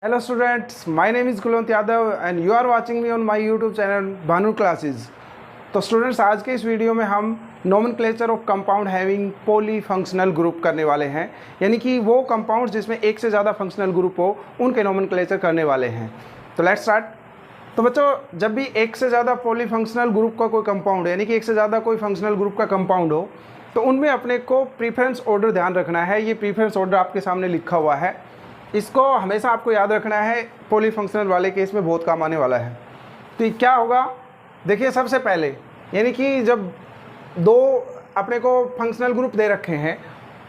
Hello students, my name is Kulwant Yadav and you are watching me on my YouTube channel Bhanu classes. तो students आज के इस video में हम nomenclature of compound having poly functional group करने वाले हैं, यानी कि वो कंपाउंड जिसमें एक से ज़्यादा फंक्शनल ग्रुप हो उनके नोमेनक्लेचर करने वाले हैं। तो लेट्स स्टार्ट। तो बच्चों, जब भी एक से ज़्यादा पॉली फंक्शनल ग्रुप का कोई कंपाउंड यानी कि एक से ज़्यादा कोई फंक्शनल ग्रुप का कंपाउंड हो तो उनमें अपने को प्रीफरेंस ऑर्डर ध्यान रखना है। ये प्रीफरेंस ऑर्डर आपके सामने लिखा हुआ है, इसको हमेशा आपको याद रखना है। पॉली फंक्शनल वाले केस में बहुत काम आने वाला है। तो क्या होगा, देखिए सबसे पहले यानी कि जब दो अपने को फंक्शनल ग्रुप दे रखे हैं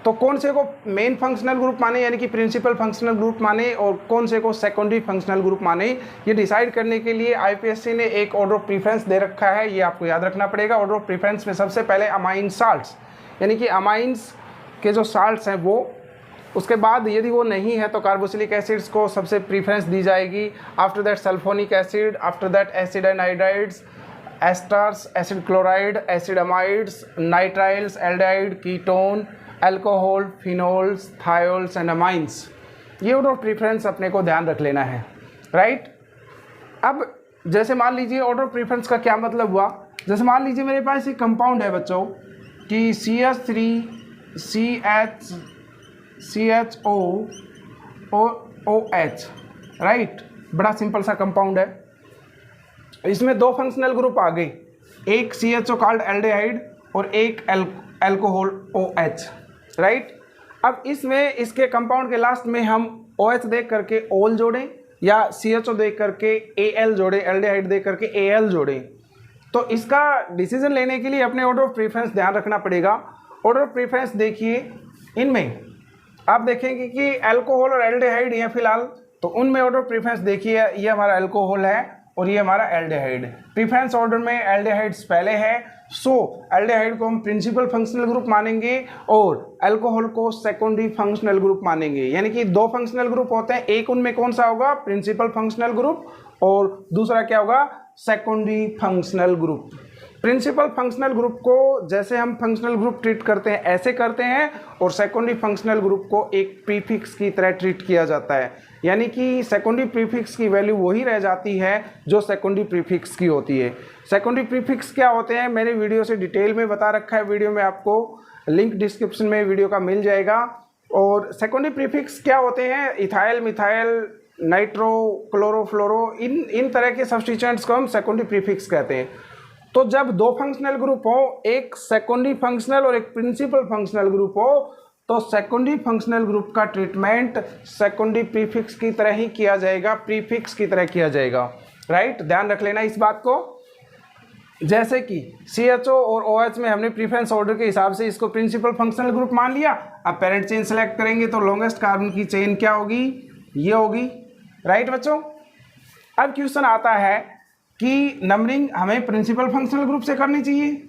तो कौन से को मेन फंक्शनल ग्रुप माने यानी कि प्रिंसिपल फंक्शनल ग्रुप माने और कौन से को सेकेंडरी फंक्शनल ग्रुप माने, ये डिसाइड करने के लिए आईपीएससी ने एक ऑर्डर ऑफ प्रीफरेंस दे रखा है। ये आपको याद रखना पड़ेगा। ऑर्डर ऑफ प्रीफरेंस में सबसे पहले अमाइन साल्ट्स यानी कि अमाइंस के जो साल्ट्स हैं वो, उसके बाद यदि वो नहीं है तो कार्बोक्सिलिक एसिड्स को सबसे प्रीफरेंस दी जाएगी। After that sulphonic acid, after that acid anhydrides, esters, acid chloride, acid amides, nitriles, aldehyde, ketone, alcohol, phenols, thiols and amines. ये ऑर्डर ऑफ प्रीफरेंस अपने को ध्यान रख लेना है, राइट। अब जैसे मान लीजिए ऑर्डर ऑफ प्रीफरेंस का क्या मतलब हुआ, जैसे मान लीजिए मेरे पास एक कंपाउंड है बच्चों कि CH3CHOOH, राइट। बड़ा सिंपल सा कंपाउंड है। इसमें दो फंक्शनल ग्रुप आ गए, एक CHO कॉल्ड एल्डिहाइड और एक अल्कोहल OH, राइट। अब इसमें इसके कंपाउंड के लास्ट में हम OH देख करके ओल जोड़ें या CHO देख करके Al जोड़ें, एल्डिहाइड देख करके Al जोड़ें। तो इसका डिसीजन लेने के लिए अपने ऑर्डर ऑफ प्रीफरेंस ध्यान रखना पड़ेगा। ऑर्डर ऑफ प्रीफरेंस देखिए, इनमें आप देखेंगे कि अल्कोहल और एल्डिहाइड ये फिलहाल, तो उनमें ऑर्डर ऑफ प्रीफरेंस देखिए, ये हमारा अल्कोहल है और ये हमारा एल्डिहाइड। प्रीफरेंस ऑर्डर में एल्डिहाइड्स पहले है, सो एल्डिहाइड को हम प्रिंसिपल फंक्शनल ग्रुप मानेंगे और अल्कोहल को सेकेंडरी फंक्शनल ग्रुप मानेंगे। यानी कि दो फंक्शनल ग्रुप होते हैं, एक उनमें कौन सा होगा, प्रिंसिपल फंक्शनल ग्रुप, और दूसरा क्या होगा, secondary functional group. Principal functional group को जैसे हम फंक्शनल ग्रुप ट्रीट करते हैं ऐसे करते हैं, और सेकेंडरी फंक्शनल ग्रुप को एक प्रीफिक्स की तरह ट्रीट किया जाता है। यानी कि सेकेंडरी प्रीफिक्स की वैल्यू वही रह जाती है जो सेकेंडरी प्रीफिक्स की होती है। सेकेंडरी प्रीफिक्स क्या होते हैं मैंने वीडियो से डिटेल में बता रखा है, वीडियो में आपको लिंक डिस्क्रिप्शन में वीडियो का मिल जाएगा। और सेकेंडरी प्रीफिक्स क्या होते हैं, इथाइल, मिथाइल, नाइट्रो, क्लोरो, फ्लोरो, इन तरह के सब्स्टिट्यूएंट्स को हम सेकेंडरी प्रीफिक्स कहते हैं। तो जब दो फंक्शनल ग्रुप हो, एक सेकेंडरी फंक्शनल और एक प्रिंसिपल फंक्शनल ग्रुप हो, तो सेकेंडरी फंक्शनल ग्रुप का ट्रीटमेंट सेकेंडरी प्रीफिक्स की तरह ही किया जाएगा, प्रीफिक्स की तरह किया जाएगा, राइट। ध्यान रख लेना इस बात को। जैसे कि CHO और OH में हमने प्रीफरेंस ऑर्डर के हिसाब से इसको प्रिंसिपल फंक्शनल ग्रुप मान लिया। अब पेरेंट चेन सेलेक्ट करेंगे तो लॉन्गेस्ट कार्बन की चेन क्या होगी, ये होगी, राइट बच्चों। अब क्वेश्चन आता है कि नंबरिंग हमें प्रिंसिपल फंक्शनल ग्रुप से करनी चाहिए।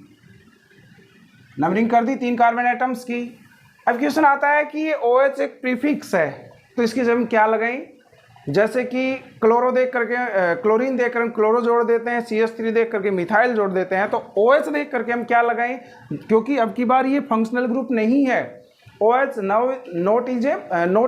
नंबरिंग कर दी 3 कार्बन एटम्स की। अब क्वेश्चन आता है कि ये OH एक प्रीफिक्स है तो इसकी जगह हम क्या लगाएं, जैसे कि क्लोरो देख करके क्लोरीन देख कर हम क्लोरो जोड़ देते हैं, CH3 देख करके मिथाइल जोड़ देते हैं, तो OH देख करके हम क्या लगाएं, क्योंकि अब की बार ये फंक्शनल ग्रुप नहीं है। OH not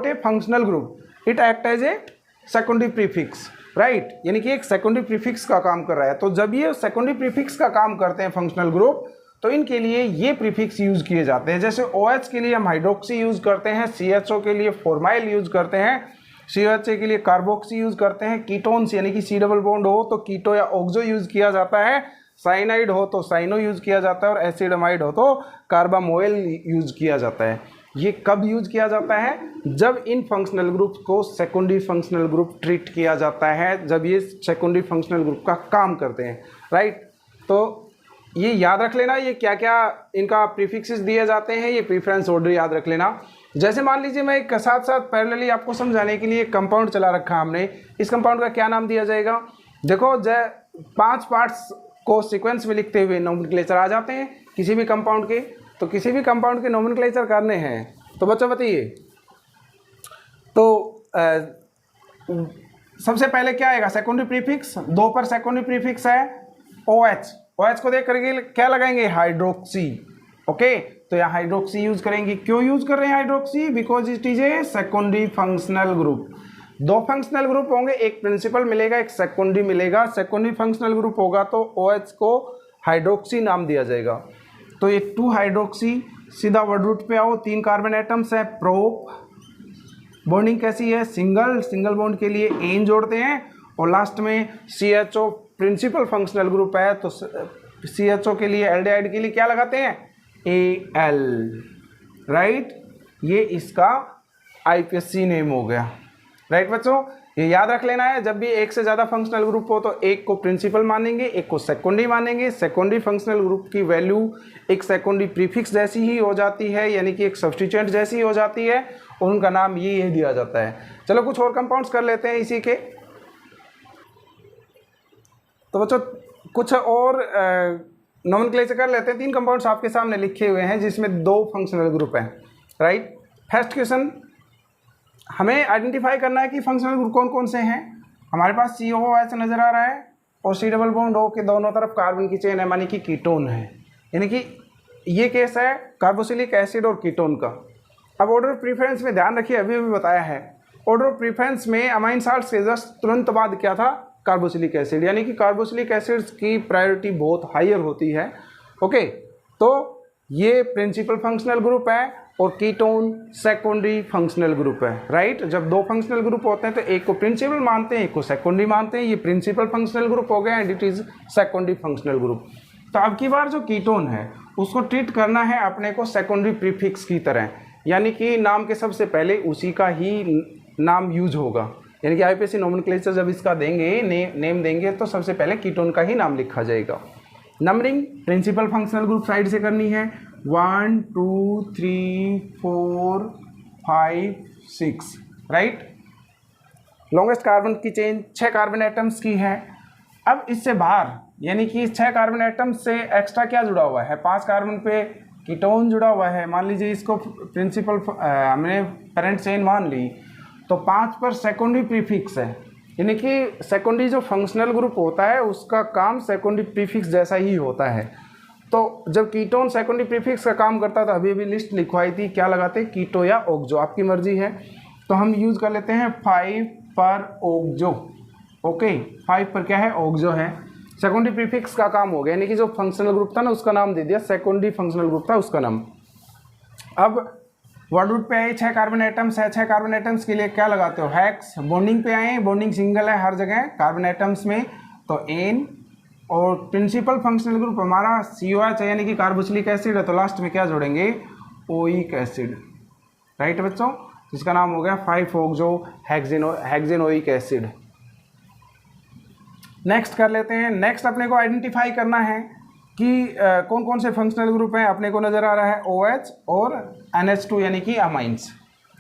a functional group, it act as a secondary prefix, right. यानी कि एक सेकेंडरी प्रीफिक्स का काम कर रहा है। तो जब ये सेकेंडरी प्रीफिक्स का काम करते हैं फंक्शनल ग्रुप, तो इनके लिए ये प्रीफिक्स यूज किए जाते हैं। जैसे OH के लिए हम हाइड्रोक्सी यूज करते हैं, CHO के लिए फॉर्माइल यूज करते हैं, COH के लिए कार्बोक्सी यूज करते हैं, कीटोन्स यानी कि C डबल बॉन्ड हो तो कीटो या ऑक्सो यूज किया जाता है, साइनाइड हो तो साइनो यूज किया जाता है, और एसिड अमाइड हो तो कार्बामोइल यूज किया जाता है। ये कब यूज किया जाता है, जब इन फंक्शनल ग्रुप को सेकेंडरी फंक्शनल ग्रुप ट्रीट किया जाता है, जब ये सेकेंडरी फंक्शनल ग्रुप का काम करते हैं, राइट। तो ये याद रख लेना, ये क्या क्या इनका प्रीफिक्सेस दिए जाते हैं, ये प्रीफरेंस ऑर्डर याद रख लेना। जैसे मान लीजिए मैं एक साथ साथ पैरेलली आपको समझाने के लिए कंपाउंड चला रखा हमने, इस कंपाउंड का क्या नाम दिया जाएगा। देखो 5 पार्ट्स को सीक्वेंस में लिखते हुए नोमेनक्लेचर आ जाते हैं किसी भी कंपाउंड के। तो किसी भी कंपाउंड के नोमेनक्लेचर करने हैं तो बच्चों बताइए, तो सबसे पहले क्या आएगा, सेकेंडरी प्रीफिक्स। 2 पर सेकेंडरी प्रीफिक्स है OH को देख करके क्या लगाएंगे, हाइड्रोक्सी, ओके। तो यहाँ हाइड्रोक्सी यूज करेंगे। क्यों यूज कर रहे हैं hydroxy, because it is a secondary functional group. दो फंक्शनल ग्रुप होंगे, एक प्रिंसिपल मिलेगा, एक सेकेंडरी मिलेगा। सेकेंडरी फंक्शनल ग्रुप होगा तो OH को हाइड्रोक्सी नाम दिया जाएगा। तो ये 2 हाइड्रोक्सी, सीधा वर्ड रूट पे आओ, 3 कार्बन एटम्स है, प्रोप, बॉन्डिंग कैसी है, सिंगल, सिंगल बॉन्ड के लिए एन जोड़ते हैं, और लास्ट में CHO प्रिंसिपल फंक्शनल ग्रुप है तो CHO के लिए, एल्डिहाइड के लिए क्या लगाते हैं, Al, राइट। ये इसका IPSC नेम हो गया, राइट बच्चों। ये याद रख लेना है, जब भी एक से ज़्यादा फंक्शनल ग्रुप हो तो एक को प्रिंसिपल मानेंगे, एक को सेकेंडरी मानेंगे। सेकेंडरी फंक्शनल ग्रुप की वैल्यू एक सेकेंडरी प्रीफिक्स जैसी ही हो जाती है, यानी कि एक सब्स्टिट्यूएंट जैसी हो जाती है, और उनका नाम ये दिया जाता है। चलो कुछ और कंपाउंड्स कर लेते हैं इसी के। तो बच्चों कुछ और नोमेनक्लेचर कर लेते हैं। 3 कंपाउंड्स आपके सामने लिखे हुए हैं जिसमें 2 फंक्शनल ग्रुप हैं, राइट। फर्स्ट क्वेश्चन, हमें आइडेंटिफाई करना है कि फंक्शनल ग्रुप कौन कौन से हैं। हमारे पास COOH नज़र आ रहा है और C डबल बॉन्ड O के दोनों तरफ कार्बन की चेन है, मानी कि कीटोन है, यानी कि ये केस है कार्बोक्सिलिक एसिड और कीटोन का। अब ऑर्डर ऑफ प्रीफरेंस में ध्यान रखिए, अभी बताया है, ऑर्डर ऑफ प्रीफरेंस में अमाइन साल्ट्स के जस्ट तुरंत बाद क्या था, कार्बोक्सिलिक एसिड, यानी कि कार्बोक्सिलिक एसिड्स की प्रायोरिटी बहुत हायर होती है। ओके, तो ये प्रिंसिपल फंक्शनल ग्रुप है और कीटोन सेकेंडरी फंक्शनल ग्रुप है, राइट। जब 2 फंक्शनल ग्रुप होते हैं तो एक को प्रिंसिपल मानते हैं, एक को सेकेंडरी मानते हैं। ये प्रिंसिपल फंक्शनल ग्रुप हो गया and it is secondary functional group. तो अब की बार जो कीटोन है उसको ट्रीट करना है अपने को सेकेंडरी प्रीफिक्स की तरह, यानी कि नाम के सबसे पहले उसी का ही नाम यूज होगा, यानी कि IPSC नोमेनक्लेचर जब इसका देंगे, नेम देंगे, तो सबसे पहले कीटोन का ही नाम लिखा जाएगा। Numbering principal functional group side से करनी है, 1 2 3 4 5 6, राइट। लॉन्गेस्ट कार्बन की चेन 6 कार्बन एटम्स की है। अब इससे बाहर, यानी कि 6 कार्बन एटम्स से एक्स्ट्रा क्या जुड़ा हुआ है, 5 कार्बन पे कीटोन जुड़ा हुआ है। मान लीजिए इसको प्रिंसिपल हमने पेरेंट चेन मान ली, तो 5 पर सेकेंडरी प्रीफिक्स है, यानी कि सेकेंडरी जो फंक्शनल ग्रुप होता है उसका काम सेकेंडरी प्रीफिक्स जैसा ही होता है। तो जब कीटोन सेकेंडरी प्रीफिक्स का काम करता था, अभी लिस्ट लिखवाई थी, क्या लगाते, कीटो या ऑक्सो, आपकी मर्जी है। तो हम यूज़ कर लेते हैं 5 पर ऑक्सो। ओके, 5 पर क्या है, ऑक्सो है, सेकेंडरी प्रीफिक्स का काम हो गया, यानी कि जो फंक्शनल ग्रुप था ना उसका नाम दे दिया, सेकेंडरी फंक्शनल ग्रुप था उसका नाम। अब वर्ड रूट पे आए, 6 कार्बन एटम्स है, 6 कार्बन एटम्स के लिए क्या लगाते हो, हेक्स। बॉन्डिंग पे आए, बॉन्डिंग सिंगल है हर जगह कार्बन एटम्स में, तो एन। और प्रिंसिपल फंक्शनल ग्रुप हमारा COH है, यानी कि कार्बोक्सिलिक एसिड है, तो लास्ट में क्या जोड़ेंगे, ओइक एसिड, राइट बच्चों, जिसका नाम हो गया 5-ऑक्सो हेक्सेनोइक एसिड। नेक्स्ट कर लेते हैं। नेक्स्ट अपने को आइडेंटिफाई करना है कि कौन कौन से फंक्शनल ग्रुप हैं। अपने को नज़र आ रहा है OH और NH2, यानी कि अमाइंस।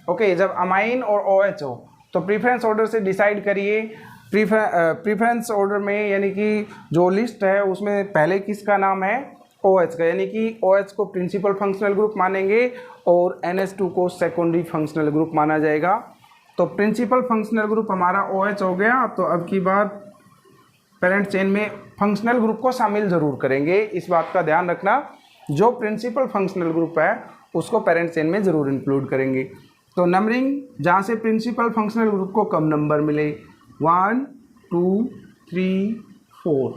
ओके, जब अमाइन और OH हो तो प्रीफरेंस ऑर्डर से डिसाइड करिए। प्रीफरेंस ऑर्डर में, यानी कि जो लिस्ट है उसमें पहले किसका नाम है, OH का, यानी कि OH को प्रिंसिपल फंक्शनल ग्रुप मानेंगे और NH2 को सेकेंडरी फंक्शनल ग्रुप माना जाएगा। तो प्रिंसिपल फंक्शनल ग्रुप हमारा OH हो गया। तो अब की बात पेरेंट चेन में फंक्शनल ग्रुप को शामिल जरूर करेंगे, इस बात का ध्यान रखना। जो प्रिंसिपल फंक्शनल ग्रुप है उसको पेरेंट चेन में जरूर इंक्लूड करेंगे। तो नंबरिंग, जहाँ से प्रिंसिपल फंक्शनल ग्रुप को कम नंबर मिले, 1 2 3 4,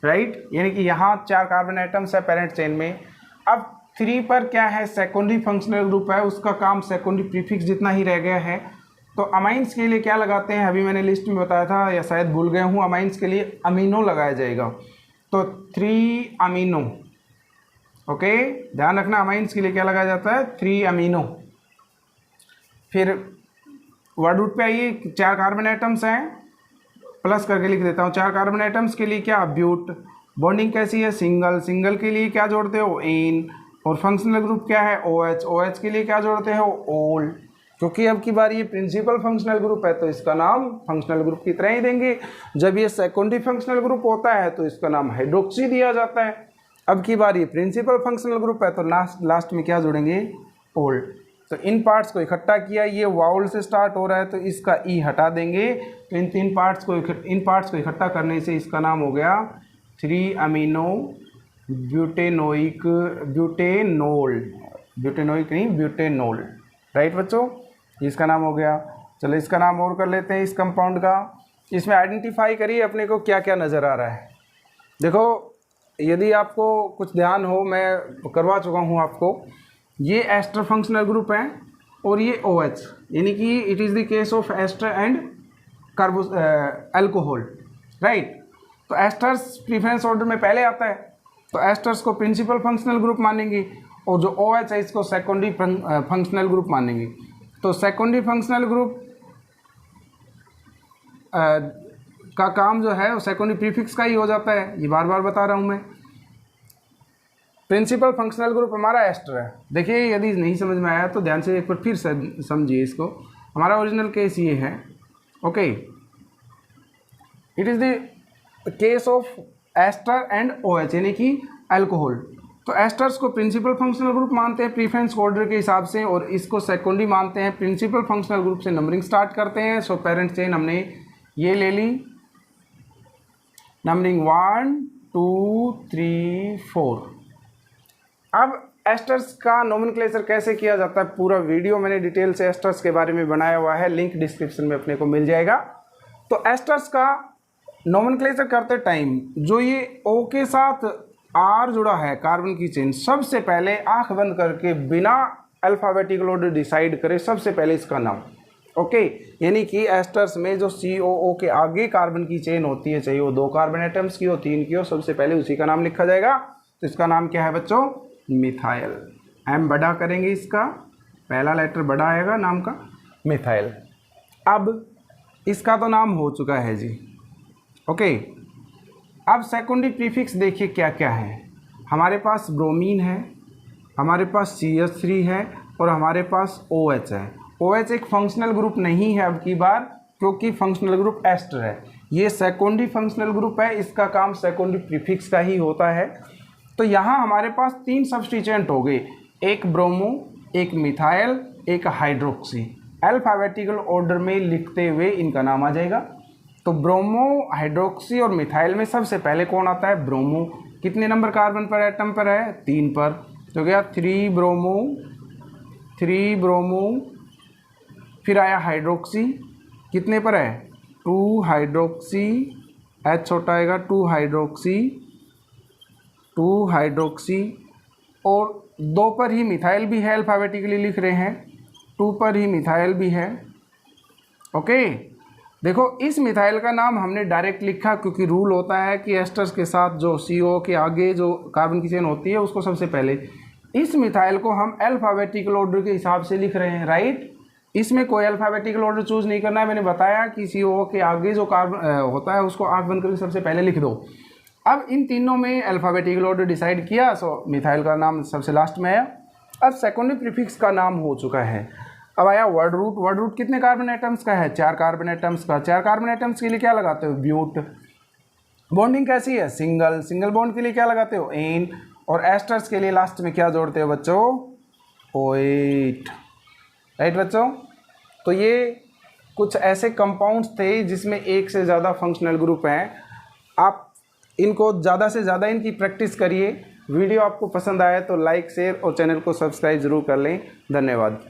राइट, यानी कि यहाँ 4 कार्बन एटम्स है पेरेंट चेन में। अब 3 पर क्या है, सेकेंडरी फंक्शनल ग्रुप है, उसका काम सेकेंडरी प्रीफिक्स जितना ही रह गया है। तो अमाइंस के लिए क्या लगाते हैं, अभी मैंने लिस्ट में बताया था या शायद भूल गया हूँ, अमाइंस के लिए अमीनो लगाया जाएगा, तो 3 अमीनो। ओके, ध्यान रखना, अमाइंस के लिए क्या लगाया जाता है, 3 अमीनो। फिर वर्ड रूट पे आइए, 4 कार्बन एटम्स हैं, प्लस करके लिख देता हूँ। 4 कार्बन एटम्स के लिए क्या, ब्यूट। बॉन्डिंग कैसी है, सिंगल। सिंगल के लिए क्या जोड़ते हो, एन। और फंक्शनल ग्रुप क्या है, OH। OH के लिए क्या जोड़ते हो, ओल। क्योंकि अब की बार ये प्रिंसिपल फंक्शनल ग्रुप है तो इसका नाम फंक्शनल ग्रुप की तरह ही देंगे। जब ये सेकेंडरी फंक्शनल ग्रुप होता है तो इसका नाम हाइड्रोक्सी दिया जाता है। अब की बार ये प्रिंसिपल फंक्शनल ग्रुप है तो लास्ट में क्या जोड़ेंगे, ओल। तो इन पार्ट्स को इकट्ठा किया, ये वाउल से स्टार्ट हो रहा है तो इसका ई हटा देंगे। तो इन पार्ट्स को इकट्ठा करने से इसका नाम हो गया 3 अमीनो ब्यूटेनोल, राइट बच्चों, इसका नाम हो गया चलो इसका नाम और कर लेते हैं इस कंपाउंड का। इसमें आइडेंटिफाई करिए अपने को क्या क्या नज़र आ रहा है। देखो यदि आपको कुछ ध्यान हो, मैं करवा चुका हूँ आपको, ये एस्टर फंक्शनल ग्रुप हैं और ये OH, यानी कि it is the case of ester and carbo alcohol, right. तो एस्टर्स प्रीफरेंस ऑर्डर में पहले आता है, तो एस्टर्स को प्रिंसिपल फंक्शनल ग्रुप मानेंगे और जो OH है इसको सेकेंडरी फंक्शनल ग्रुप मानेंगे। तो सेकेंडरी फंक्शनल ग्रुप का काम जो है वो सेकेंडरी प्रीफिक्स का ही हो जाता है, ये बार बार बता रहा हूँ मैं। प्रिंसिपल फंक्शनल ग्रुप हमारा एस्टर है। देखिए यदि नहीं समझ में आया तो ध्यान से एक बार फिर समझिए इसको। हमारा ओरिजिनल केस ये है, okay, it is the case of ester and OH यानी कि अल्कोहल। तो एस्टर्स को प्रिंसिपल फंक्शनल ग्रुप मानते हैं प्रीफरेंस ऑर्डर के हिसाब से, और इसको सेकेंडरी मानते हैं। प्रिंसिपल फंक्शनल ग्रुप से नंबरिंग स्टार्ट करते हैं। सो पेरेंट चेन हमने ये ले ली, नंबरिंग 1 2 3 4। अब एस्टर्स का नोमेनक्लेचर कैसे किया जाता है, पूरा वीडियो मैंने डिटेल से एस्टर्स के बारे में बनाया हुआ है, लिंक डिस्क्रिप्शन में अपने को मिल जाएगा। तो एस्टर्स का नोमेनक्लेचर करते टाइम जो ये O के साथ R जुड़ा है कार्बन की चेन, सबसे पहले आंख बंद करके बिना अल्फ़ाबेटिकल ऑर्डर डिसाइड करे सबसे पहले इसका नाम, ओके। यानी कि एस्टर्स में जो COO के आगे कार्बन की चेन होती है, चाहे वो 2 कार्बन एटम्स की हो 3 की हो, सबसे पहले उसी का नाम लिखा जाएगा। तो इसका नाम क्या है बच्चों, मिथाइल। M बड़ा करेंगे, इसका पहला लेटर बड़ा आएगा नाम का, मिथाइल। अब इसका तो नाम हो चुका है जी, ओके। अब सेकेंडरी प्रीफिक्स देखिए क्या क्या है। हमारे पास ब्रोमीन है, हमारे पास CH3 है और हमारे पास OH है। OH एक फंक्शनल ग्रुप नहीं है अब की बार, क्योंकि फंक्शनल ग्रुप एस्टर है। ये सेकेंडरी फंक्शनल ग्रुप है, इसका काम सेकेंडरी प्रीफिक्स का ही होता है। तो यहाँ हमारे पास 3 सब्स्टिट्यूएंट हो गए, एक ब्रोमो, एक मिथाइल, एक हाइड्रोक्सी। अल्फ़ाबेटिकल ऑर्डर में लिखते हुए इनका नाम आ जाएगा। तो ब्रोमो, हाइड्रोक्सी और मिथाइल में सबसे पहले कौन आता है, ब्रोमो। कितने नंबर कार्बन पर एटम पर है, 3 पर, तो गया 3 ब्रोमो। फिर आया हाइड्रोक्सी, कितने पर है, 2 हाइड्रोक्सी, H छोटा आएगा, 2 हाइड्रोक्सी और 2 पर ही मिथाइल भी है, अल्फ़ाबेटिकली लिख रहे हैं, 2 पर ही मिथाइल भी है, ओके। देखो इस मिथाइल का नाम हमने डायरेक्ट लिखा क्योंकि रूल होता है कि एस्टर्स के साथ जो CO के आगे जो कार्बन की चेन होती है उसको सबसे पहले, इस मिथाइल को हम अल्फ़ाबेटिकल ऑर्डर के हिसाब से लिख रहे हैं, राइट। इसमें कोई अल्फ़ाबेटिकल ऑर्डर चूज़ नहीं करना है। मैंने बताया कि CO के आगे जो कार्बन होता है उसको आँख बंद करके सबसे पहले लिख दो। अब इन तीनों में अल्फ़ाबेटिकल ऑर्डर डिसाइड किया, सो मिथाइल का नाम सबसे लास्ट में आया। अब सेकेंडरी प्रीफिक्स का नाम हो चुका है। अब आया वर्ड रूट। वर्ड रूट कितने कार्बन एटम्स का है, 4 कार्बन एटम्स का। 4 कार्बन एटम्स के लिए क्या लगाते हो, ब्यूट। बॉन्डिंग कैसी है, सिंगल। सिंगल बॉन्ड के लिए क्या लगाते हो, एन। और एस्टर्स के लिए लास्ट में क्या जोड़ते हो बच्चों, OH, राइट बच्चों। तो ये कुछ ऐसे कंपाउंड्स थे जिसमें एक से ज़्यादा फंक्शनल ग्रुप हैं। आप इनको ज़्यादा से ज़्यादा इनकी प्रैक्टिस करिए। वीडियो आपको पसंद आए तो लाइक, शेयर और चैनल को सब्सक्राइब ज़रूर कर लें। धन्यवाद।